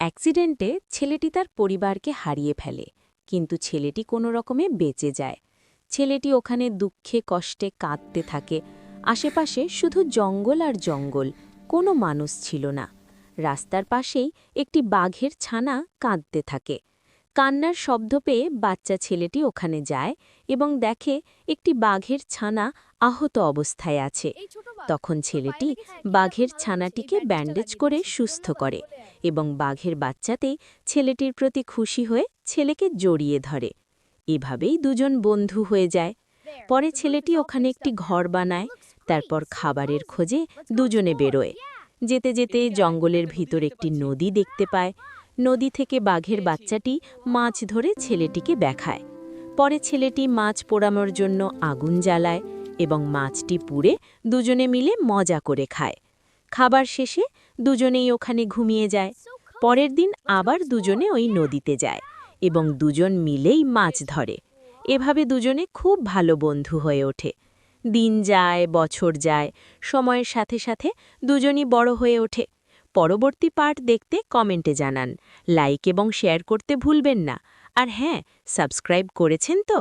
অ্যাক্সিডেন্টে ছেলেটি তার পরিবারকে হারিয়ে ফেলে, কিন্তু ছেলেটি কোনো রকমে বেঁচে যায়। ছেলেটি ওখানে দুঃখে কষ্টে কাঁদতে থাকে। আশেপাশে শুধু জঙ্গল আর জঙ্গল, কোনো মানুষ ছিল না। রাস্তার পাশেই একটি বাঘের ছানা কাঁদতে থাকে। কান্নার শব্দ পেয়ে বাচ্চা ছেলেটি ওখানে যায় এবং দেখে একটি বাঘের ছানা আহত অবস্থায় আছে। তখন ছেলেটি বাঘের ছানাটিকে ব্যান্ডেজ করে সুস্থ করে এবং বাঘের বাচ্চাতেই ছেলেটির প্রতি খুশি হয়ে ছেলেকে জড়িয়ে ধরে। এভাবেই দুজন বন্ধু হয়ে যায়। পরে ছেলেটি ওখানে একটি ঘর বানায়। তারপর খাবারের খোঁজে দুজনে বেরোয়। যেতে যেতে জঙ্গলের ভিতর একটি নদী দেখতে পায়। নদী থেকে বাঘের বাচ্চাটি মাছ ধরে ছেলেটিকে দেখায়। পরে ছেলেটি মাছ পোড়ানোর জন্য আগুন জ্বালায় এবং মাছটি পুড়ে দুজনে মিলে মজা করে খায়। খাবার শেষে দুজনেই ওখানে ঘুমিয়ে যায়। পরের দিন আবার দুজনে ওই নদীতে যায় এবং দুজন মিলেই মাছ ধরে। এভাবে দুজনে খুব ভালো বন্ধু হয়ে ওঠে। দিন যায়, বছর যায়, সময়ের সাথে সাথে দুজনই বড় হয়ে ওঠে। পরবর্তী পার্ট দেখতে কমেন্টে জানান, লাইক এবং শেয়ার করতে ভুলবেন না। আর হ্যাঁ, সাবস্ক্রাইব করেছেন তো?